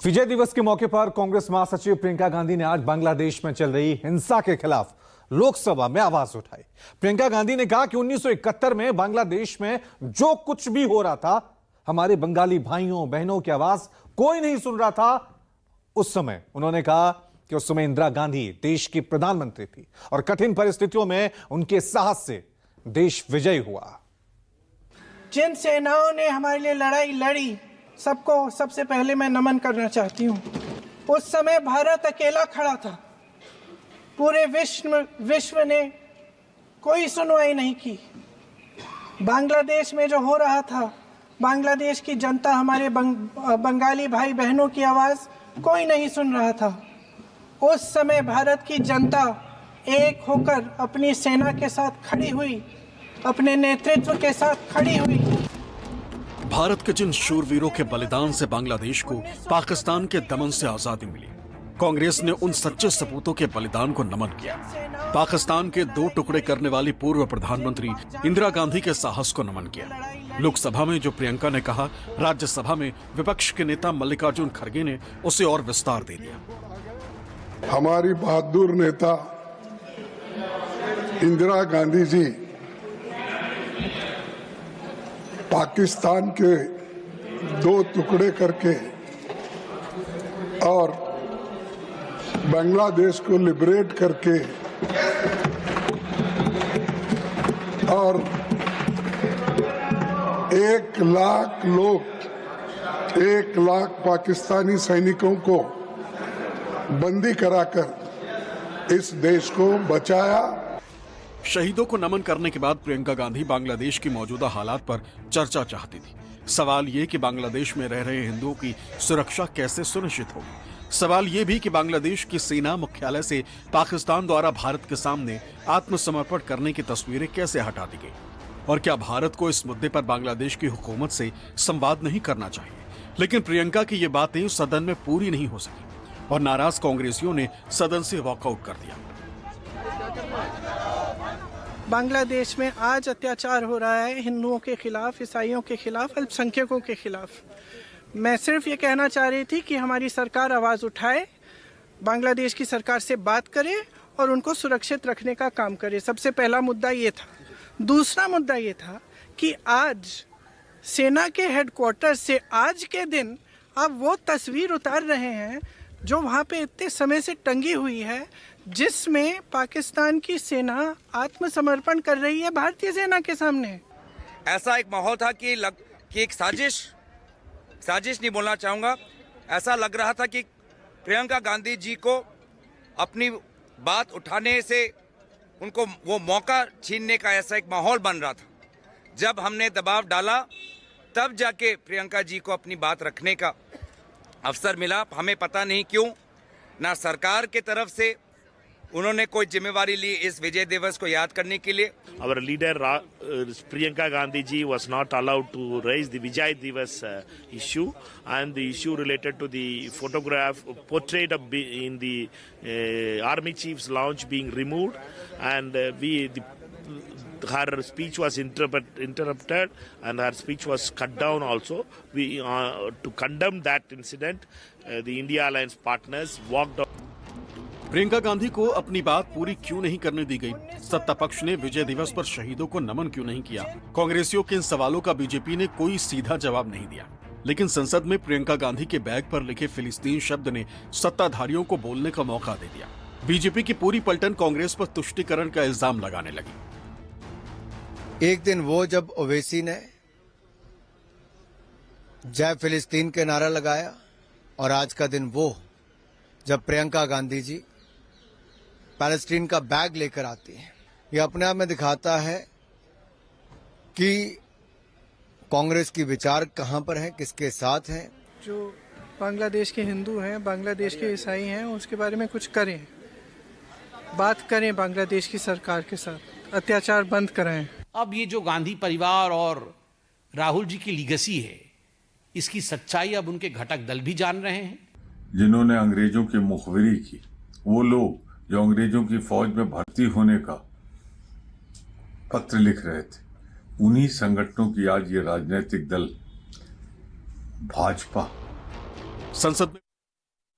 विजय दिवस के मौके पर कांग्रेस महासचिव प्रियंका गांधी ने आज बांग्लादेश में चल रही हिंसा के खिलाफ लोकसभा में आवाज उठाई। प्रियंका गांधी ने कहा कि 1971 में बांग्लादेश में जो कुछ भी हो रहा था, हमारे बंगाली भाइयों बहनों की आवाज कोई नहीं सुन रहा था। उस समय उन्होंने कहा कि उस समय इंदिरा गांधी देश की प्रधानमंत्री थी और कठिन परिस्थितियों में उनके साहस से देश विजयी हुआ। जिन सेनाओं ने हमारे लिए लड़ाई लड़ी, सबको सबसे पहले मैं नमन करना चाहती हूँ। उस समय भारत अकेला खड़ा था, पूरे विश्व ने कोई सुनवाई नहीं की। बांग्लादेश में जो हो रहा था, बांग्लादेश की जनता, हमारे बंगाली भाई बहनों की आवाज़ कोई नहीं सुन रहा था। उस समय भारत की जनता एक होकर अपनी सेना के साथ खड़ी हुई, अपने नेतृत्व के साथ खड़ी हुई। भारत के जिन शूरवीरों के बलिदान से बांग्लादेश को पाकिस्तान के दमन से आजादी मिली, कांग्रेस ने उन सच्चे सपूतों के बलिदान को नमन किया। पाकिस्तान के दो टुकड़े करने वाली पूर्व प्रधानमंत्री इंदिरा गांधी के साहस को नमन किया। लोकसभा में जो प्रियंका ने कहा, राज्यसभा में विपक्ष के नेता मल्लिकार्जुन खड़गे ने उसे और विस्तार दे दिया। हमारी बहादुर नेता इंदिरा गांधी जी पाकिस्तान के दो टुकड़े करके और बांग्लादेश को लिबरेट करके और 1 लाख लोग, 1 लाख पाकिस्तानी सैनिकों को बंदी कराकर इस देश को बचाया। शहीदों को नमन करने के बाद प्रियंका गांधी बांग्लादेश की मौजूदा हालात पर चर्चा चाहती थी। सवाल ये कि बांग्लादेश में रह रहे हिंदुओं की सुरक्षा कैसे सुनिश्चित होगी। सवाल ये भी कि बांग्लादेश की सेना मुख्यालय से पाकिस्तान द्वारा भारत के सामने आत्मसमर्पण करने की तस्वीरें कैसे हटा दी गई, और क्या भारत को इस मुद्दे पर बांग्लादेश की हुकूमत से संवाद नहीं करना चाहिए। लेकिन प्रियंका की ये बातें सदन में पूरी नहीं हो सकी और नाराज कांग्रेसियों ने सदन से वॉकआउट कर दिया। बांग्लादेश में आज अत्याचार हो रहा है हिंदुओं के खिलाफ, ईसाइयों के खिलाफ, अल्पसंख्यकों के खिलाफ। मैं सिर्फ ये कहना चाह रही थी कि हमारी सरकार आवाज़ उठाए, बांग्लादेश की सरकार से बात करे और उनको सुरक्षित रखने का काम करे। सबसे पहला मुद्दा ये था। दूसरा मुद्दा ये था कि आज सेना के हेडक्वार्टर से आज के दिन आप वो तस्वीर उतार रहे हैं जो वहाँ पे इतने समय से टंगी हुई है, जिसमें पाकिस्तान की सेना आत्मसमर्पण कर रही है भारतीय सेना के सामने। ऐसा एक माहौल था कि एक साजिश नहीं बोलना चाहूँगा, ऐसा लग रहा था कि प्रियंका गांधी जी को अपनी बात उठाने से उनको वो मौका छीनने का ऐसा एक माहौल बन रहा था। जब हमने दबाव डाला तब जाके प्रियंका जी को अपनी बात रखने का अवसर मिला। हमें पता नहीं क्यों ना सरकार के तरफ से उन्होंने कोई जिम्मेवारी ली इस विजय दिवस को याद करने के लिए। Our leader Priyanka Gandhi ji was not allowed to raise the Vijay Divas issue, and the issue related to the photograph portrait in the army chief's lounge being removed, and her speech was interrupted and her speech was cut down also. We to condemn that incident, the India Alliance partners walked out. Priyanka Gandhi को अपनी बात पूरी क्यों नहीं करने दी गई? सत्ता पक्ष ने विजय दिवस पर शहीदों को नमन क्यों नहीं किया? कांग्रेसियों के इन सवालों का बीजेपी ने कोई सीधा जवाब नहीं दिया। लेकिन संसद में प्रियंका गांधी के बैग पर लिखे फिलिस्तीन शब्द ने सत्ताधारियों को बोलने का मौका दे दिया। बीजेपी की पूरी पलटन कांग्रेस पर तुष्टीकरण का इल्जाम लगाने लगी। एक दिन वो जब ओवैसी ने जय फिलिस्तीन के नारा लगाया, और आज का दिन वो जब प्रियंका गांधी जी पैलेस्टीन का बैग लेकर आती है। ये अपने आप में दिखाता है कि कांग्रेस की विचार कहां पर है, किसके साथ है। जो बांग्लादेश के हिंदू हैं, बांग्लादेश के ईसाई हैं, उसके बारे में कुछ करें, बात करें बांग्लादेश की सरकार के साथ, अत्याचार बंद कराएं। अब ये जो गांधी परिवार और राहुल जी की लीगेसी है, इसकी सच्चाई अब उनके घटक दल भी जान रहे हैं। जिन्होंने अंग्रेजों की मुखबिरी की, वो लोग जो अंग्रेजों की फौज में भर्ती होने का पत्र लिख रहे थे, उन्हीं संगठनों की आज ये राजनीतिक दल भाजपा संसद में